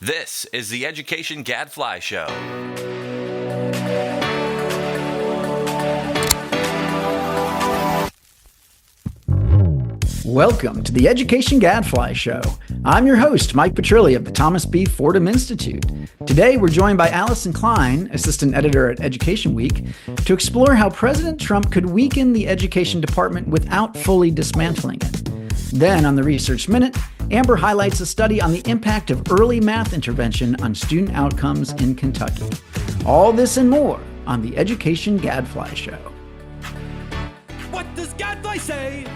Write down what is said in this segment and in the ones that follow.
This is the Education Gadfly Show. Welcome to the Education Gadfly Show. I'm your host, Mike Petrilli of the Thomas B. Fordham Institute. Today, we're joined by Alyson Klein, assistant editor at Education Week, to explore how President Trump could weaken the education department without fully dismantling it. Then, on the Research Minute, Amber highlights a study on the impact of early math intervention on student outcomes in Kentucky. All this and more on the Education Gadfly Show. What does Gadfly say?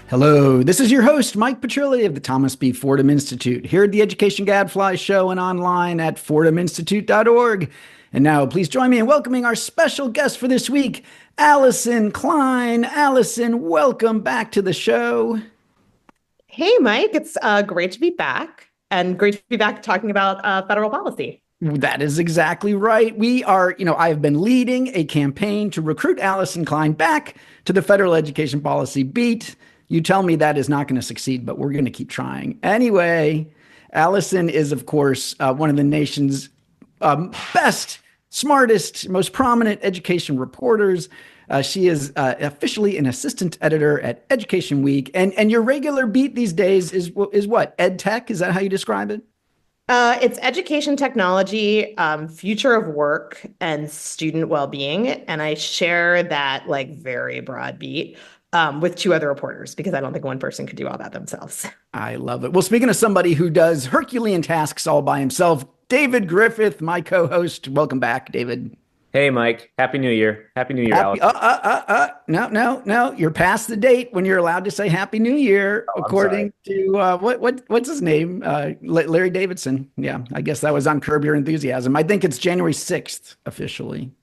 Hello, this is your host, Mike Petrilli of the Thomas B. Fordham Institute, here at the Education Gadfly Show and online at fordhaminstitute.org. And now, please join me in welcoming our special guest for this week, Alyson Klein. Alyson, welcome back to the show. Hey, Mike, it's great to be back and great to be back talking about federal policy. That is exactly right. I have been leading a campaign to recruit Alyson Klein back to the federal education policy beat. You tell me that is not going to succeed, but we're going to keep trying. Anyway, Alyson is, of course, one of the nation's best, smartest, most prominent education reporters. She is officially an assistant editor at Education Week. And your regular beat these days is what? Ed tech? Is that how you describe it? It's education technology, future of work, and student well-being. And I share that very broad beat with two other reporters, because I don't think one person could do all that themselves. I love it. Well, speaking of somebody who does Herculean tasks all by himself, David Griffith, my co-host. Welcome back, David. Hey, Mike. Happy New Year. Happy New Year, Alex. No. You're past the date when you're allowed to say Happy New Year, according to what's his name? Larry Davidson. Yeah, I guess that was on Curb Your Enthusiasm. I think it's January 6th officially.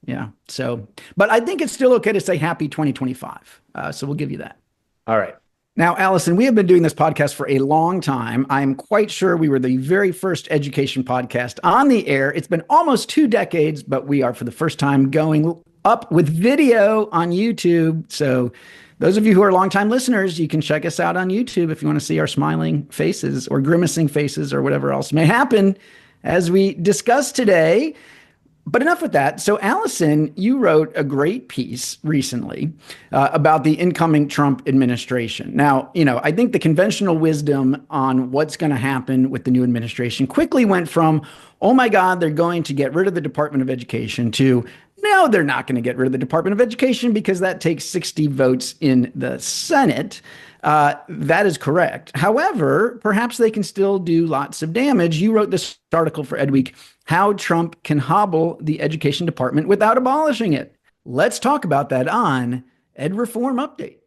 Yeah. So, but I think it's still okay to say Happy 2025. So we'll give you that. All right. Now, Alyson, we have been doing this podcast for a long time. I'm quite sure we were the very first education podcast on the air. It's been almost 2 decades, but we are for the first time going up with video on YouTube. So those of you who are longtime listeners, you can check us out on YouTube if you want to see our smiling faces or grimacing faces or whatever else may happen as we discuss today. But enough with that. So, Alyson, you wrote a great piece recently about the incoming Trump administration. Now, I think the conventional wisdom on what's going to happen with the new administration quickly went from, oh my God, they're going to get rid of the Department of Education to, no, they're not going to get rid of the Department of Education because that takes 60 votes in the Senate. That is correct. However, perhaps they can still do lots of damage. You wrote this article for EdWeek, How Trump Can Hobble the Education Department Without Abolishing It. Let's talk about that on Ed Reform Update.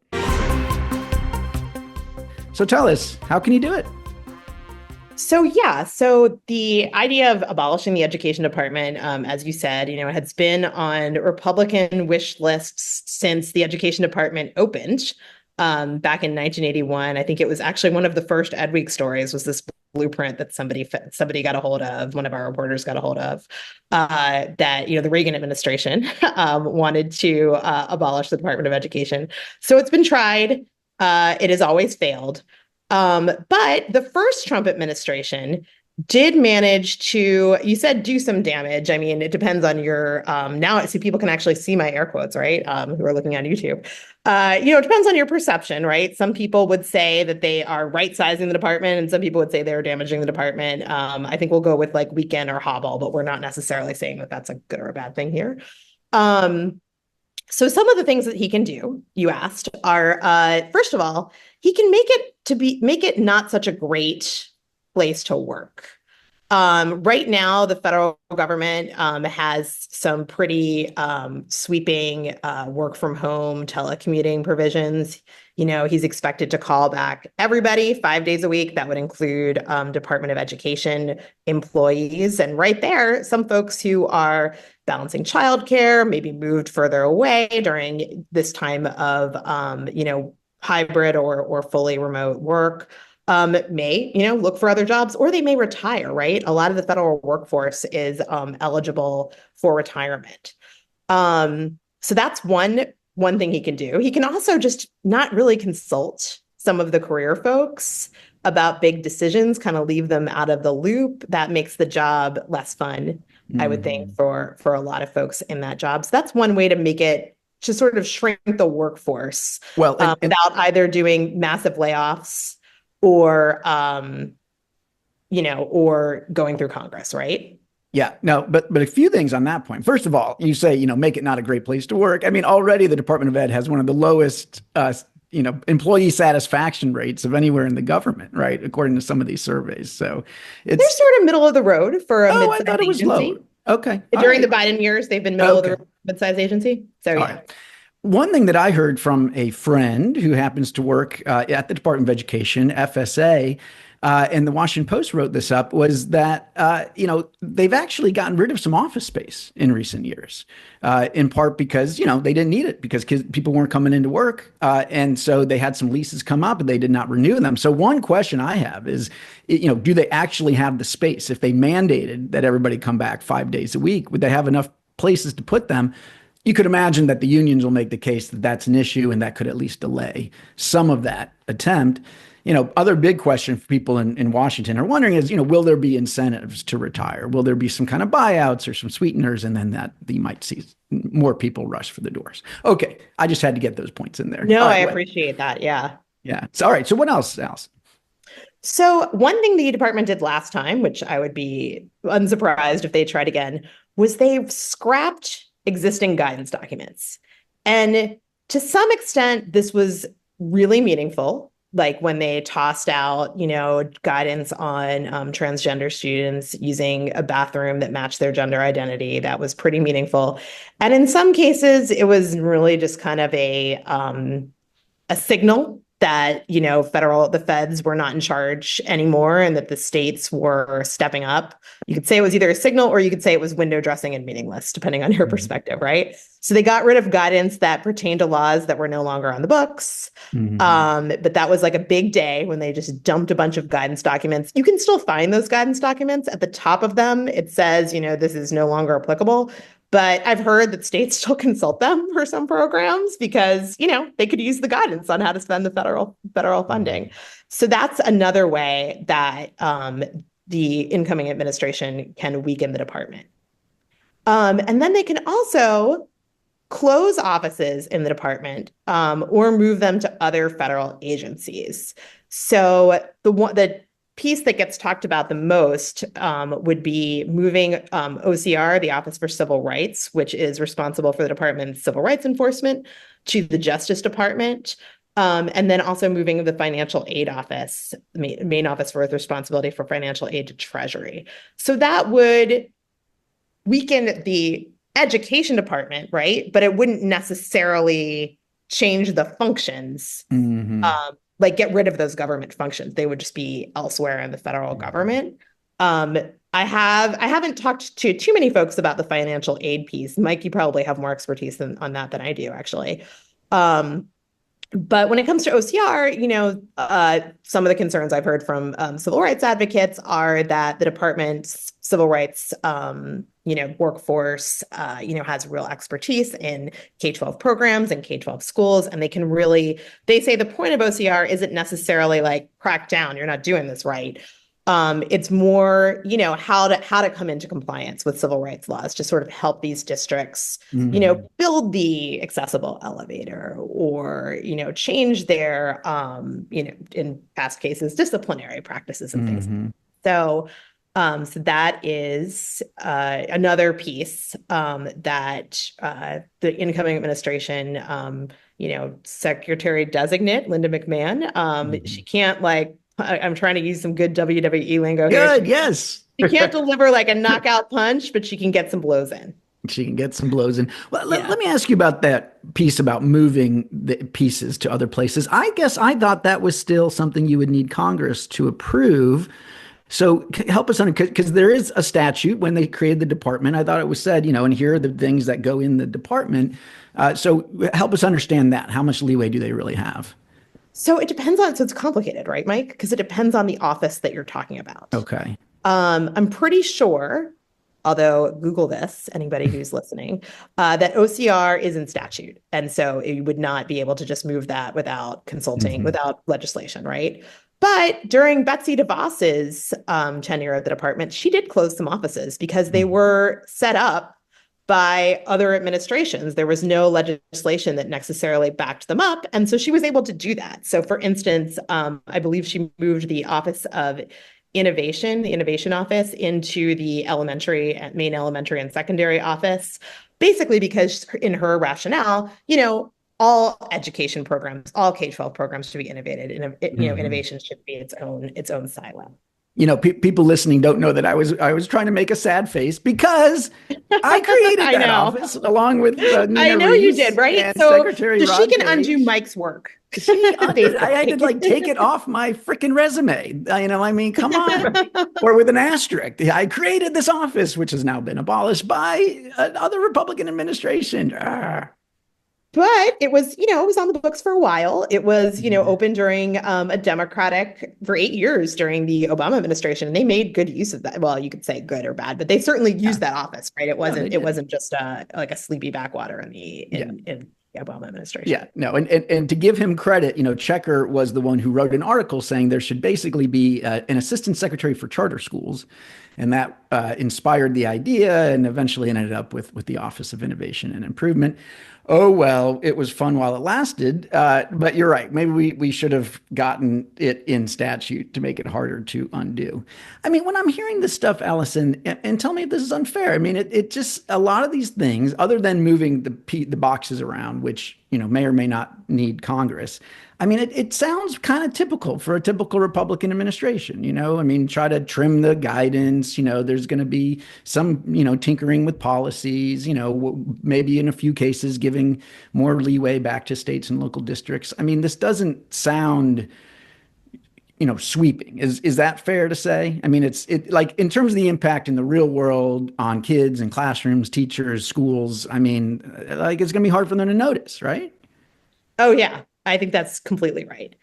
So tell us, how can he do it? So the idea of abolishing the education department, as you said, it has been on Republican wish lists since the education department opened. Back in 1981, I think it was actually one of the first EdWeek stories was this blueprint that somebody got a hold of, one of our reporters got a hold of, that, the Reagan administration wanted to abolish the Department of Education. So it's been tried. It has always failed. But the first Trump administration did manage to, you said, do some damage. I mean, it depends on your, now I see people can actually see my air quotes, right? Who are looking on YouTube. It depends on your perception, right? Some people would say that they are right-sizing the department, and some people would say they're damaging the department. I think we'll go with weekend or Hobble, but we're not necessarily saying that that's a good or a bad thing here. So some of the things that he can do, you asked, are, first of all, he can make it not such a great place to work. Right now, the federal government has some pretty sweeping work from home telecommuting provisions. He's expected to call back everybody 5 days a week. That would include Department of Education employees. And right there, some folks who are balancing childcare, maybe moved further away during this time of, hybrid or fully remote work. May, look for other jobs, or they may retire, right? A lot of the federal workforce is eligible for retirement. So that's one thing he can do. He can also just not really consult some of the career folks about big decisions, kind of leave them out of the loop. That makes the job less fun, I would think, for a lot of folks in that job. So that's one way to make it, to sort of shrink the workforce, without either doing massive layoffs or, or going through Congress, right? Yeah, no, but a few things on that point. First of all, you say, make it not a great place to work. I mean, already the Department of Ed has one of the lowest, employee satisfaction rates of anywhere in the government, right? According to some of these surveys. So they're sort of middle of the road for a mid-sized I thought it was agency. Low. Okay. During the Biden years, they've been middle of the road mid-sized agency. So, yeah. Right. One thing that I heard from a friend who happens to work at the Department of Education, FSA, and the Washington Post wrote this up, was that, they've actually gotten rid of some office space in recent years, in part because, they didn't need it because people weren't coming into work. And so they had some leases come up and they did not renew them. So one question I have is, do they actually have the space? If they mandated that everybody come back 5 days a week, would they have enough places to put them? You could imagine that the unions will make the case that that's an issue and that could at least delay some of that attempt. Other big question for people in Washington are wondering is, will there be incentives to retire? Will there be some kind of buyouts or some sweeteners? And then that you might see more people rush for the doors. Okay. I just had to get those points in there. No, I appreciate that. Yeah. Yeah. So, all right. So what else, Alyson? So one thing the department did last time, which I would be unsurprised if they tried again, was they scrapped existing guidance documents. And to some extent, this was really meaningful. Like when they tossed out, guidance on transgender students using a bathroom that matched their gender identity, that was pretty meaningful. And in some cases, it was really just kind of a signal that, the feds were not in charge anymore and that the states were stepping up. You could say it was either a signal or you could say it was window dressing and meaningless, depending on your perspective, right? So they got rid of guidance that pertained to laws that were no longer on the books. But that was like a big day when they just dumped a bunch of guidance documents. You can still find those guidance documents. At the top of them, it says, this is no longer applicable. But I've heard that states still consult them for some programs because, they could use the guidance on how to spend the federal funding. So that's another way that the incoming administration can weaken the department. And then they can also close offices in the department or move them to other federal agencies. So the piece that gets talked about the most would be moving OCR, the Office for Civil Rights, which is responsible for the Department's civil rights enforcement, to the Justice Department, and then also moving the Financial Aid Office, main office with responsibility for financial aid, to Treasury. So that would weaken the Education Department, right? But it wouldn't necessarily change the functions. Like get rid of those government functions. They would just be elsewhere in the federal government. I haven't talked to too many folks about the financial aid piece. Mike, you probably have more expertise on that than I do, actually. But when it comes to OCR, some of the concerns I've heard from civil rights advocates are that the department's civil rights, workforce, has real expertise in K-12 programs and K-12 schools, and they say the point of OCR isn't necessarily like crack down, you're not doing this right. It's more, how to come into compliance with civil rights laws to sort of help these districts, build the accessible elevator or, change their, in past cases, disciplinary practices and things. So that is another piece that the incoming administration, Secretary Designate Linda McMahon, she can't I'm trying to use some good WWE lingo here. Good, yes. She can't deliver like a knockout punch, but she can get some blows in. She can get some blows in. Well, let me ask you about that piece about moving the pieces to other places. I guess I thought that was still something you would need Congress to approve. So help us understand, because there is a statute when they created the department. I thought it was said, and here are the things that go in the department. So help us understand that. How much leeway do they really have? So it depends so it's complicated, right, Mike? Because it depends on the office that you're talking about. Okay. I'm pretty sure, although Google this, anybody who's listening, that OCR is in statute. And so you would not be able to just move that without consulting, without legislation, right? But during Betsy DeVos's tenure at the department, she did close some offices because they were set up by other administrations. There was no legislation that necessarily backed them up. And so she was able to do that. So for instance, I believe she moved the Office of Innovation, the Innovation Office, into the main elementary and secondary office, basically because in her rationale, all education programs, all K-12 programs should be innovated. And innovation should be its own silo. People listening don't know that I was trying to make a sad face because I created that office along with Nina I know Reese you did, right? and So Secretary she Rod can Page. undo Mike's work. I had to take it off my freaking resume. Come on. Or with an asterisk. I created this office, which has now been abolished by other Republican administration. But it was, it was on the books for a while. It was, open during for 8 years during the Obama administration, and they made good use of that. Well, you could say good or bad, but they certainly used that office, right? It wasn't just like a sleepy backwater in the Obama administration. Yeah, no, and to give him credit, Checker was the one who wrote an article saying there should basically be an assistant secretary for charter schools, and that inspired the idea and eventually ended up with the Office of Innovation and Improvement. Oh, well, it was fun while it lasted, but you're right. Maybe we should have gotten it in statute to make it harder to undo. When I'm hearing this stuff, Alyson, and tell me if this is unfair. It just, a lot of these things, other than moving the boxes around, which, may or may not need Congress, it sounds kind of typical for a typical Republican administration, try to trim the guidance, there's going to be some, tinkering with policies, maybe in a few cases giving more leeway back to states and local districts. This doesn't sound, sweeping. Is that fair to say? It's like in terms of the impact in the real world on kids and classrooms, teachers, schools, it's going to be hard for them to notice, right? Oh, yeah. I think that's completely right.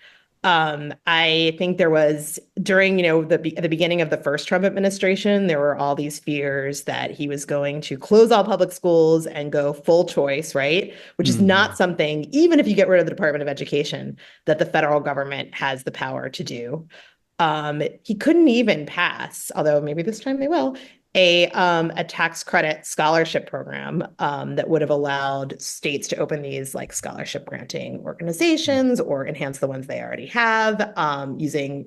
I think there was during, the beginning of the first Trump administration, there were all these fears that he was going to close all public schools and go full choice, right? Which is not something, even if you get rid of the Department of Education, that the federal government has the power to do. He couldn't even pass, although maybe this time they will, a tax credit scholarship program that would have allowed states to open these like scholarship granting organizations or enhance the ones they already have using,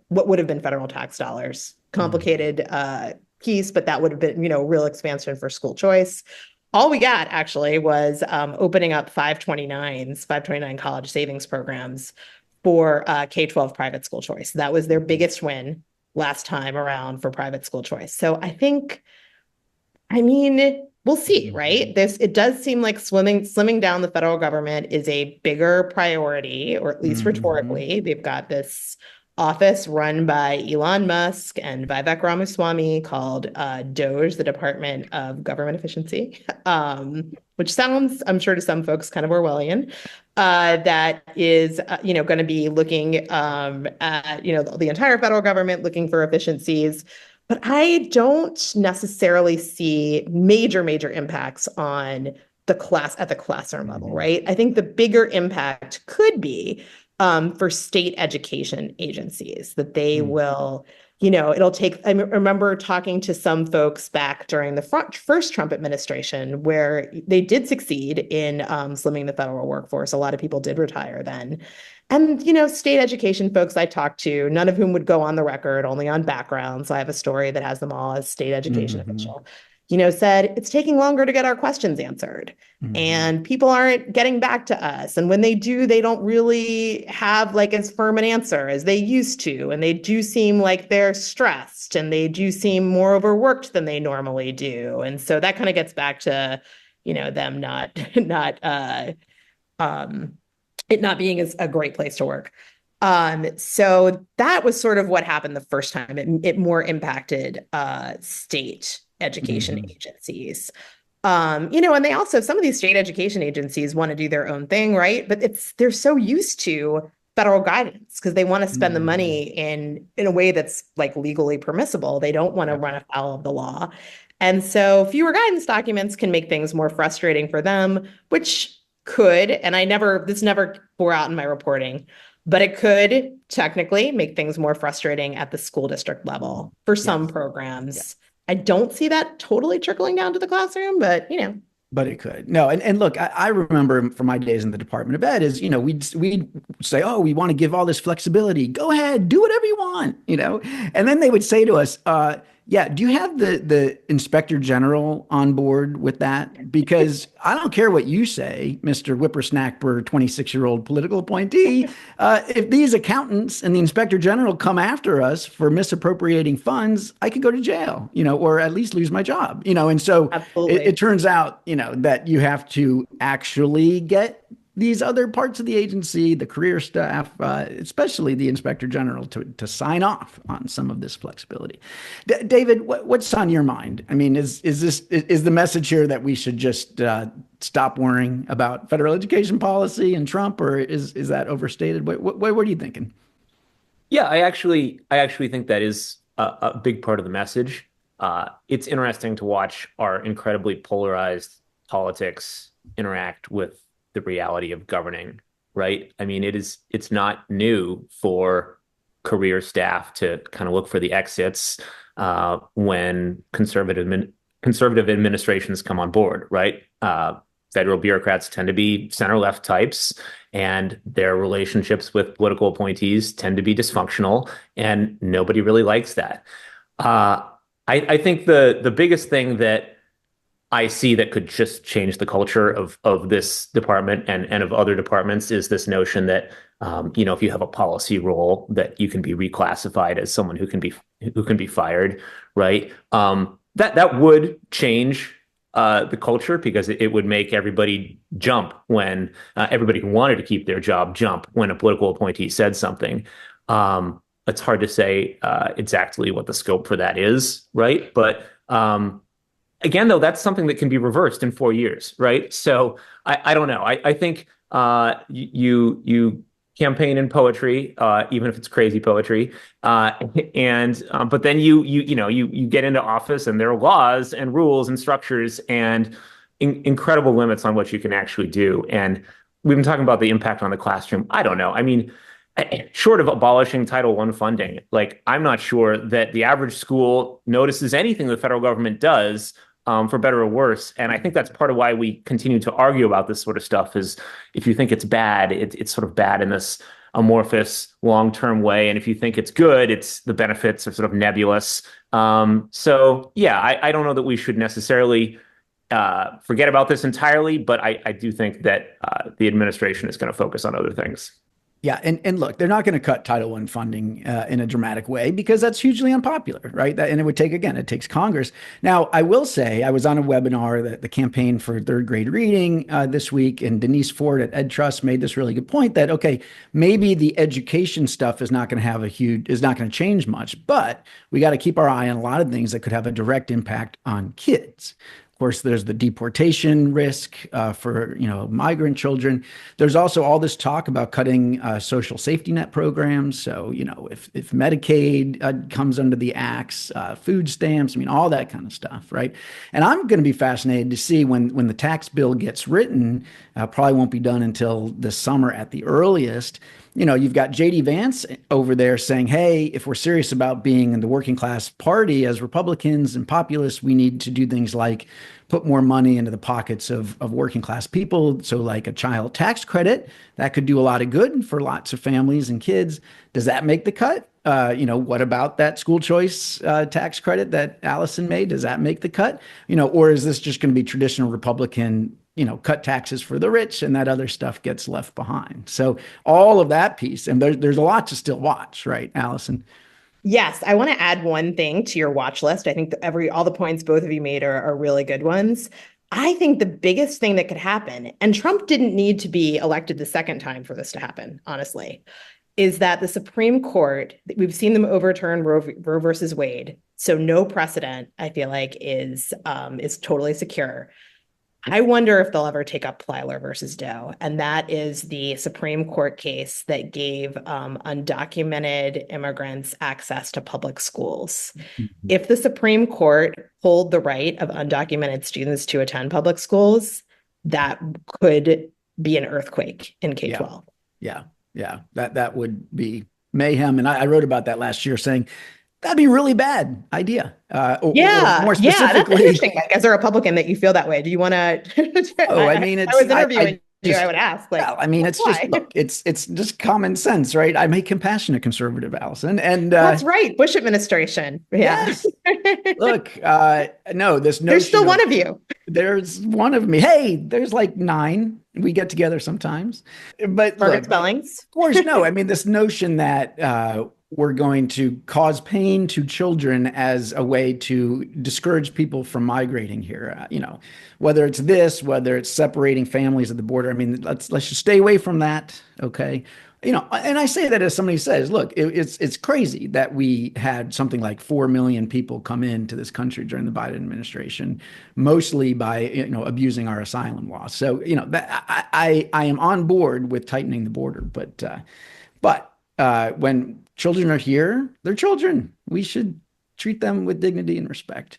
what would have been federal tax dollars. Complicated piece, but that would have been, real expansion for school choice. All we got actually was opening up 529 college savings programs for K-12 private school choice. That was their biggest win last time around for private school choice. So I think, we'll see, right? It does seem like slimming down the federal government is a bigger priority, or at least rhetorically. They've got this office run by Elon Musk and Vivek Ramaswamy called DOGE, the Department of Government Efficiency, which sounds, I'm sure to some folks, kind of Orwellian. That is, going to be looking at, the entire federal government, looking for efficiencies. But I don't necessarily see major impacts on at the classroom level, right? I think the bigger impact could be for state education agencies, that they will, it'll take, I remember talking to some folks back during the first Trump administration where they did succeed in slimming the federal workforce. A lot of people did retire then. And, state education folks I talked to, none of whom would go on the record, only on background. So I have a story that has them all as state education official. Said it's taking longer to get our questions answered and people aren't getting back to us. And when they do, they don't really have like as firm an answer as they used to. And they do seem like they're stressed and they do seem more overworked than they normally do. And so that kind of gets back to, them it not being a great place to work. So that was sort of what happened the first time. It more impacted state education agencies. And they also, some of these state education agencies want to do their own thing, right? But they're so used to federal guidance because they want to spend the money in a way that's like legally permissible. They don't want to run afoul of the law. And so fewer guidance documents can make things more frustrating for them, which could, and this never bore out in my reporting, but it could technically make things more frustrating at the school district level for some programs. Yeah. I don't see that totally trickling down to the classroom, but But it could. No, and look, I remember from my days in the Department of Ed is, we'd say, oh, we want to give all this flexibility. Go ahead, do whatever you want, And then they would say to us, yeah, do you have the Inspector General on board with that? Because I don't care what you say, Mr. Whippersnapper, 26-year-old political appointee. If these accountants and the Inspector General come after us for misappropriating funds, I could go to jail, or at least lose my job, And so it turns out, that you have to actually get these other parts of the agency, the career staff, especially the Inspector General, to sign off on some of this flexibility. David, what's on your mind? I mean, is the message here that we should just stop worrying about federal education policy and Trump, or is that overstated? What are you thinking? Yeah, I actually think that is a big part of the message. It's interesting to watch our incredibly polarized politics interact with the reality of governing, right? I mean, it's not new for career staff to kind of look for the exits when conservative administrations come on board, right? Federal bureaucrats tend to be center-left types, and their relationships with political appointees tend to be dysfunctional, and nobody really likes that. I think the biggest thing that I see that could just change the culture of this department and of other departments is this notion that if you have a policy role, that you can be reclassified as someone who can be fired, right? That would change the culture, because it would make everybody jump when everybody who wanted to keep their job jump when a political appointee said something. It's hard to say exactly what the scope for that is, right? But again, though, that's something that can be reversed in 4 years, right? So I don't know. I think you campaign in poetry, even if it's crazy poetry, but then you get into office, and there are laws and rules and structures and incredible limits on what you can actually do. And we've been talking about the impact on the classroom. I don't know. I mean, short of abolishing Title I funding, I'm not sure that the average school notices anything the federal government does, for better or worse. And I think that's part of why we continue to argue about this sort of stuff, is if you think it's bad, it's sort of bad in this amorphous long-term way. And if you think it's good, the benefits are sort of nebulous. So yeah, I don't know that we should necessarily forget about this entirely, but I do think that the administration is going to focus on other things. Yeah, and look, they're not going to cut Title I funding in a dramatic way, because that's hugely unpopular, right? And it takes Congress. Now, I will say, I was on a webinar, the campaign for third grade reading this week, and Denise Ford at Ed Trust made this really good point that, okay, maybe the education stuff is not going to change much, but we got to keep our eye on a lot of things that could have a direct impact on kids. Of course, there's the deportation risk for migrant children. There's also all this talk about cutting social safety net programs. So if Medicaid comes under the axe, food stamps, all that kind of stuff, right? And I'm going to be fascinated to see when the tax bill gets written. Probably won't be done until this summer at the earliest. You've got J.D. Vance over there saying, hey, if we're serious about being in the working class party as Republicans and populists, we need to do things like put more money into the pockets of working class people. So like a child tax credit, that could do a lot of good for lots of families and kids. Does that make the cut? What about that school choice tax credit that Alyson made? Does that make the cut? Or is this just going to be traditional Republican, cut taxes for the rich, and that other stuff gets left behind? So all of that piece, and there's a lot to still watch, right, Alyson? Yes, I want to add one thing to your watch list. I think all the points both of you made are really good ones. I think the biggest thing that could happen, and Trump didn't need to be elected the second time for this to happen, honestly, is that the Supreme Court, we've seen them overturn Roe versus Wade, so no precedent, I feel like, is totally secure. I wonder if they'll ever take up Plyler versus Doe, and that is the Supreme Court case that gave undocumented immigrants access to public schools. Mm-hmm. If the Supreme Court pulled the right of undocumented students to attend public schools, that could be an earthquake in K-12. Yeah. Yeah, that would be mayhem. And I wrote about that last year, saying that'd be a really bad idea. Or more Yeah, that's specifically, interesting. Like, as a Republican, that you feel that way. Do you want to? oh, I mean, I was interviewing you. I would ask, like, well, I mean, it's why? just look, it's just common sense, right? I'm a compassionate conservative, Alyson, and That's right. Bush administration. Yeah. yes. Look, no, this notion There's still one of you. there's one of me. Hey, there's like 9. We get together sometimes, but Perfect look, spellings. of course, no. I mean, this notion that we're going to cause pain to children as a way to discourage people from migrating here. Whether it's this, whether it's separating families at the border. I mean, let's just stay away from that. Okay. And I say that as somebody who says, look, it's crazy that we had something like 4 million people come into this country during the Biden administration, mostly by abusing our asylum law. So that I am on board with tightening the border, but when children are here, they're children. We should treat them with dignity and respect.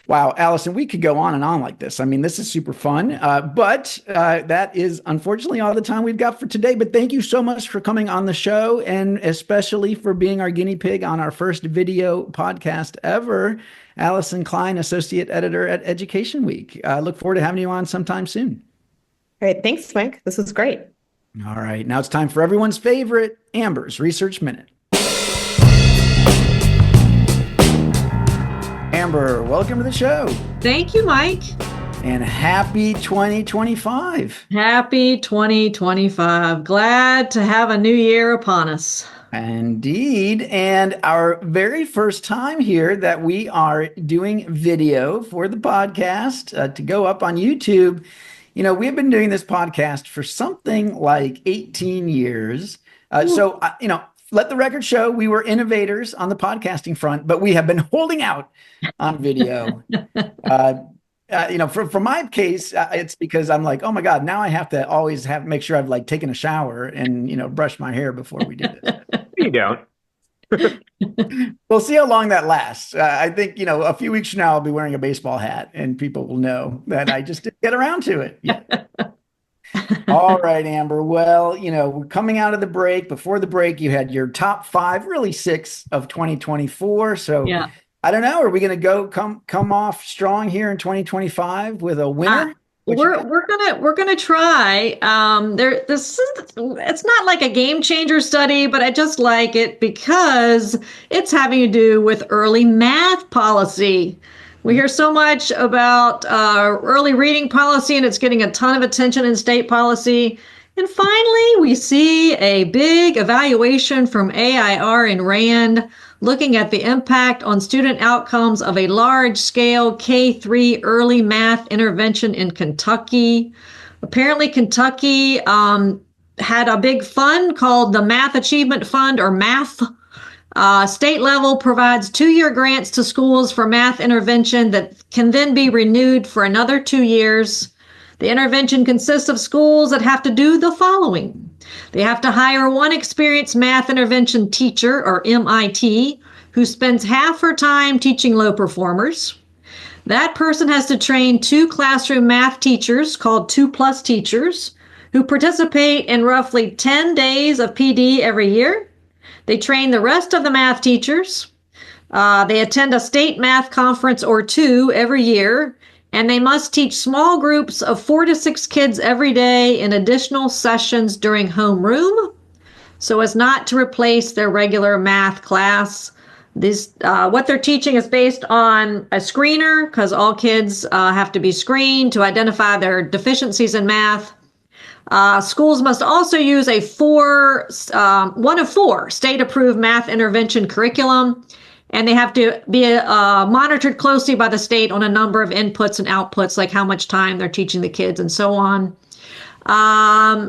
Wow, Alyson, we could go on and on like this. I mean, this is super fun, but that is unfortunately all the time we've got for today. But thank you so much for coming on the show, and especially for being our guinea pig on our first video podcast ever. Alyson Klein, Associate Editor at Education Week. Look forward to having you on sometime soon. Great. Thanks, Mike. This was great. All right, now it's time for everyone's favorite, Amber's Research Minute. Amber, welcome to the show. Thank you, Mike. And happy 2025. Happy 2025. Glad to have a new year upon us. Indeed. And our very first time here that we are doing video for the podcast to go up on YouTube. We've been doing this podcast for something like 18 years. So, let the record show we were innovators on the podcasting front, but we have been holding out on video. For my case, it's because I'm like, oh my God, now I have to always make sure I've taken a shower and, brush my hair before we do this. You don't. We'll see how long that lasts. I think, a few weeks from now, I'll be wearing a baseball hat and people will know that I just didn't get around to it yet. All right, Amber. Well, we're coming out of the break. Before the break, you had your top 5, really 6 of 2024. So yeah. I don't know. Are we going to come off strong here in 2025 with a winner? We're gonna try. It's not like a game changer study, but I just like it because it's having to do with early math policy. We hear so much about early reading policy, and it's getting a ton of attention in state policy. And finally, we see a big evaluation from AIR and RAND looking at the impact on student outcomes of a large-scale K-3 early math intervention in Kentucky. Apparently, Kentucky had a big fund called the Math Achievement Fund, or MATH. State level provides 2-year grants to schools for math intervention that can then be renewed for another 2 years. The intervention consists of schools that have to do the following. They have to hire one experienced math intervention teacher, or MIT, who spends half her time teaching low performers. That person has to train 2 classroom math teachers, called 2+ teachers, who participate in roughly 10 days of PD every year. They train the rest of the math teachers. They attend a state math conference or 2 every year, and they must teach small groups of 4 to 6 kids every day in additional sessions during homeroom, so as not to replace their regular math class. What they're teaching is based on a screener, because all kids have to be screened to identify their deficiencies in math. Schools must also use a 1 of 4 state-approved math intervention curriculum, and they have to be monitored closely by the state on a number of inputs and outputs, like how much time they're teaching the kids and so on.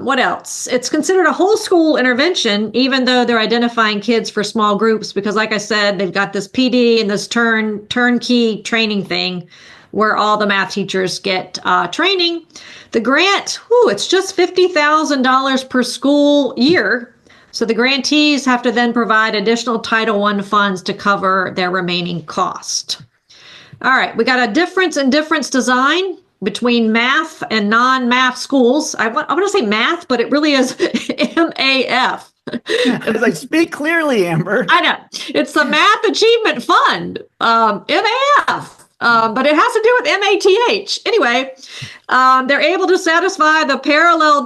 What else? It's considered a whole school intervention, even though they're identifying kids for small groups, because like I said, they've got this PD and this turnkey training thing where all the math teachers get training. The grant, it's just $50,000 per school year. So the grantees have to then provide additional Title I funds to cover their remaining cost. All right, we got a difference in difference design. between math and non-math schools. I want to say math, but it really is MAF. I was like, speak clearly, Amber. I know. It's the Math Achievement Fund, MAF, but it has to do with MATH. Anyway, they're able to satisfy the parallel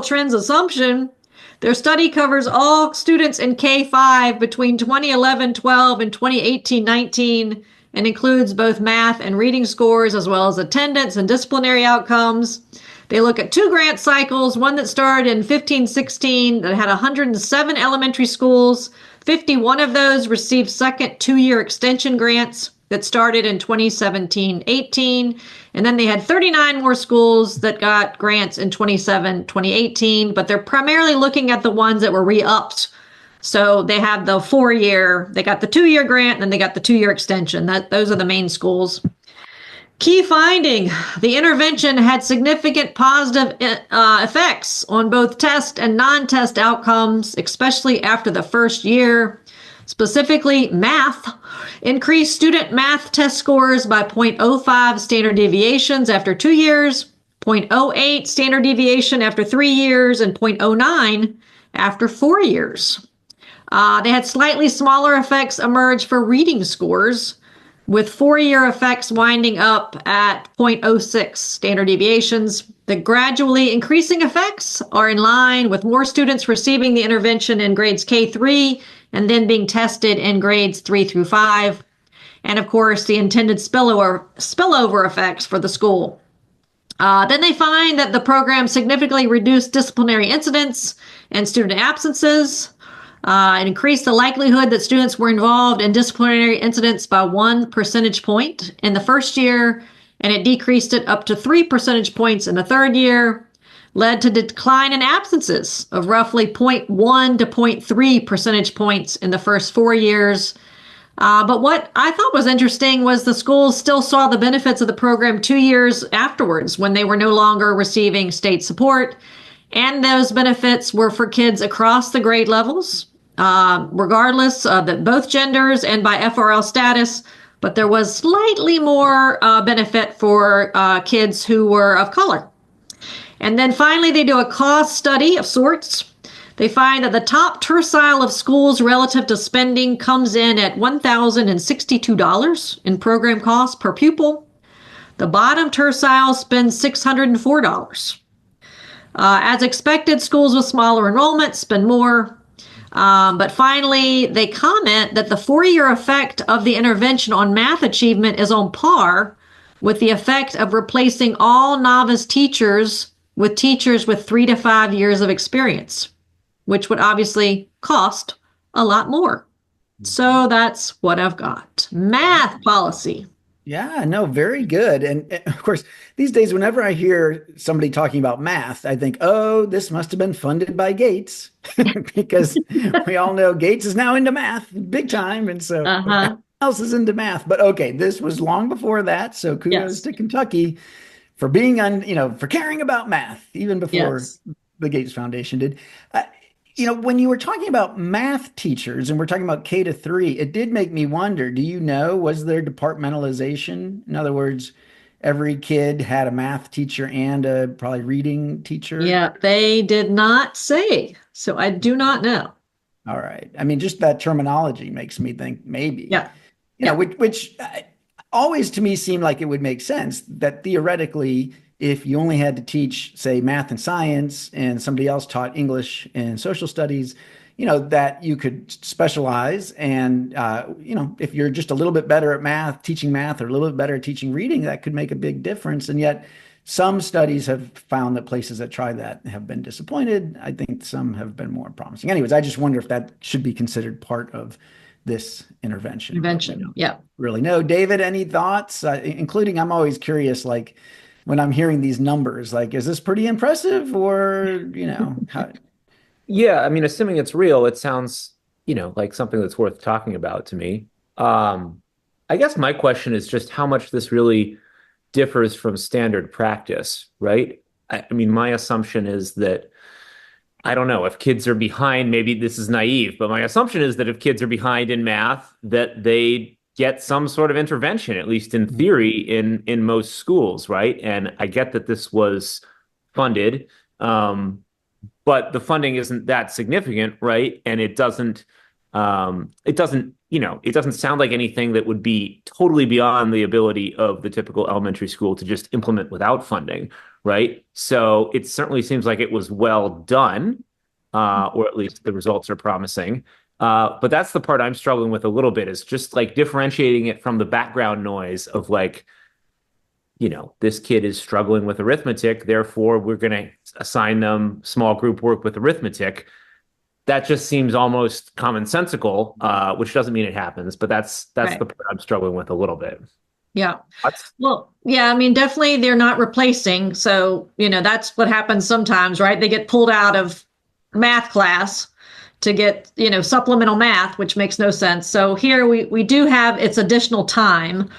trends assumption. Their study covers all students in K-5 between 2011-12 and 2018-19 and includes both math and reading scores as well as attendance and disciplinary outcomes. They look at 2 grant cycles, one that started in 15-16 that had 107 elementary schools. 51 of those received second 2-year extension grants that started in 2017-18. And then they had 39 more schools that got grants in 2018, but they're primarily looking at the ones that were re-upped. So they have the 4-year, they got the 2-year grant, and then they got the 2-year extension. Those are the main schools. Key finding, the intervention had significant positive effects on both test and non-test outcomes, especially after the first year. Specifically, math increased student math test scores by 0.05 standard deviations after 2 years, 0.08 standard deviation after 3 years, and 0.09 after 4 years. They had slightly smaller effects emerge for reading scores, with 4-year effects winding up at 0.06 standard deviations. The gradually increasing effects are in line with more students receiving the intervention in grades K-3 and then being tested in grades 3 through 5. And of course, the intended spillover effects for the school. Then they find that the program significantly reduced disciplinary incidents and student absences. It increased the likelihood that students were involved in disciplinary incidents by 1 percentage point in the first year, and it decreased it up to 3 percentage points in the third year, led to decline in absences of roughly 0.1 to 0.3 percentage points in the first 4 years. But what I thought was interesting was the schools still saw the benefits of the program 2 years afterwards when they were no longer receiving state support. And those benefits were for kids across the grade levels, regardless of both genders and by FRL status. But there was slightly more benefit for kids who were of color. And then finally, they do a cost study of sorts. They find that the top tercile of schools relative to spending comes in at $1,062 in program costs per pupil. The bottom tercile spends $604. As expected, schools with smaller enrollment spend more. But finally, they comment that the 4-year effect of the intervention on math achievement is on par with the effect of replacing all novice teachers with teachers with 3 to 5 years of experience, which would obviously cost a lot more. So that's what I've got. Math policy. Yeah, no, very good. And of course, these days, whenever I hear somebody talking about math, I think, oh, this must have been funded by Gates because we all know Gates is now into math big time. And so who else is into math? But okay, this was long before that. So kudos to Kentucky for being for caring about math, even before the Gates Foundation did. When you were talking about math teachers and we're talking about K to 3, it did make me wonder, was there departmentalization? In other words, every kid had a math teacher and a probably reading teacher? Yeah, they did not say. So I do not know. All right. I mean, just that terminology makes me think maybe. Yeah. Which always to me seemed like it would make sense that theoretically, if you only had to teach, say, math and science, and somebody else taught English and social studies, that you could specialize. And, if you're just a little bit better at teaching math, or a little bit better at teaching reading, that could make a big difference. And yet some studies have found that places that try that have been disappointed. I think some have been more promising. Anyways, I just wonder if that should be considered part of this intervention. Yeah. Really know. David, any thoughts? Including, I'm always curious, like, when I'm hearing these numbers, like, is this pretty impressive or, how? Yeah, I mean, assuming it's real, it sounds, like something that's worth talking about to me. I guess my question is just how much this really differs from standard practice, right? I mean, my assumption is that, I don't know, if kids are behind, maybe this is naive, but my assumption is that if kids are behind in math, that they get some sort of intervention, at least in theory, in most schools, right? And I get that this was funded, but the funding isn't that significant, right? And it doesn't sound like anything that would be totally beyond the ability of the typical elementary school to just implement without funding, right? So it certainly seems like it was well done, or at least the results are promising. But that's the part I'm struggling with a little bit, is just like differentiating it from the background noise of like, this kid is struggling with arithmetic, therefore we're going to assign them small group work with arithmetic. That just seems almost commonsensical, which doesn't mean it happens, but that's Right. the part I'm struggling with a little bit. Yeah. Well, yeah, I mean, definitely they're not replacing. So, that's what happens sometimes, right? They get pulled out of math class to get, supplemental math, which makes no sense. So here we do have its additional time.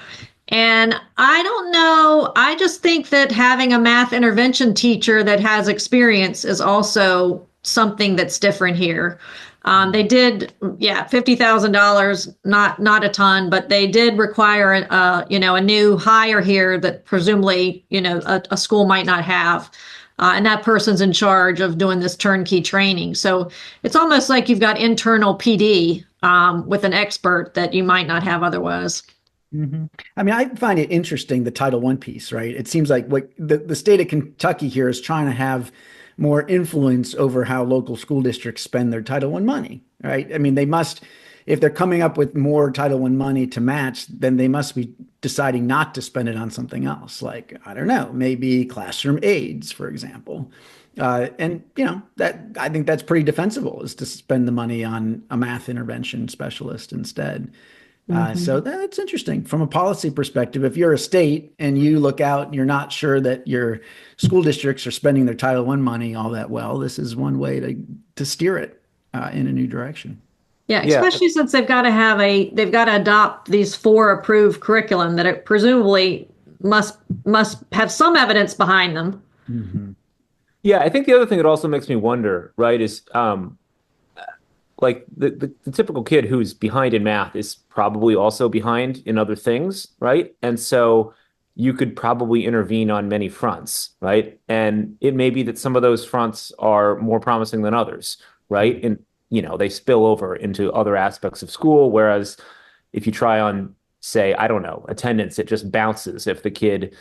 And I don't know, I just think that having a math intervention teacher that has experience is also something that's different here. They did, $50,000, not a ton, but they did require, a new hire here that presumably, a school might not have. And that person's in charge of doing this turnkey training. So it's almost like you've got internal PD with an expert that you might not have otherwise. Mm-hmm. I mean, I find it interesting, the Title I piece, right? It seems like what the state of Kentucky here is trying to have more influence over how local school districts spend their Title I money, right? I mean, they must, if they're coming up with more Title I money to match, then they must be deciding not to spend it on something else. Like, I don't know, maybe classroom aids, for example. And that I think that's pretty defensible, is to spend the money on a math intervention specialist instead. So that's interesting from a policy perspective. If you're a state and you look out and you're not sure that your school districts are spending their Title I money all that well, this is one way to steer it in a new direction. Yeah, especially since they've got to adopt these 4 approved curriculum that it presumably must have some evidence behind them. Mm-hmm. Yeah, I think the other thing that also makes me wonder, right, is like the typical kid who's behind in math is probably also behind in other things, right? And so you could probably intervene on many fronts, right? And it may be that some of those fronts are more promising than others, right? And, they spill over into other aspects of school. Whereas if you try on, say, I don't know, attendance, it just bounces if the kid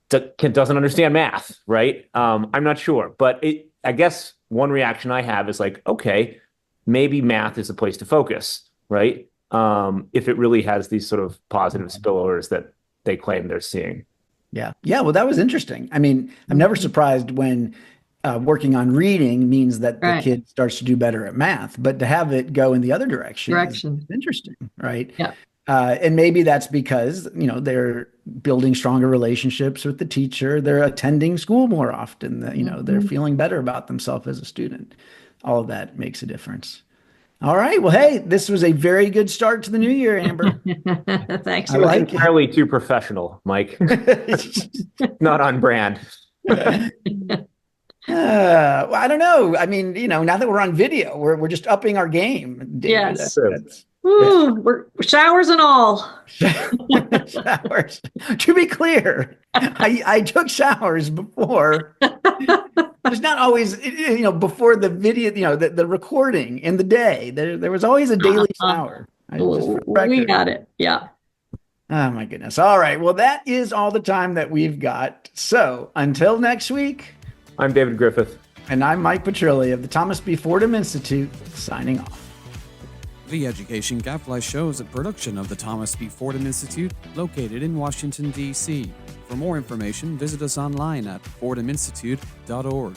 doesn't understand math, right? I'm not sure. But I guess one reaction I have is like, okay, maybe math is a place to focus, right? If it really has these sort of positive spillovers that they claim they're seeing. Yeah. Well, that was interesting. I mean, I'm never surprised when working on reading means that the kid starts to do better at math, but to have it go in the other direction is interesting, right? Yeah. And maybe that's because, they're building stronger relationships with the teacher. They're attending school more often. They're feeling better about themselves as a student. All of that makes a difference. All right. Well, hey, this was a very good start to the new year, Amber. Thanks. I like it. Entirely too professional, Mike. Not on brand. Well, I don't know. I mean, now that we're on video, we're just upping our game. David. Yes. That's Ooh, we're showers and all. showers. To be clear, I took showers before. There's not always, before the video, the recording in the day. There was always a daily shower. We got it. Yeah. Oh my goodness. All right. Well, that is all the time that we've got. So until next week. I'm David Griffith. And I'm Mike Petrilli of the Thomas B. Fordham Institute, signing off. The Education Gadfly Show is a production of the Thomas B. Fordham Institute, located in Washington, D.C. For more information, visit us online at fordhaminstitute.org.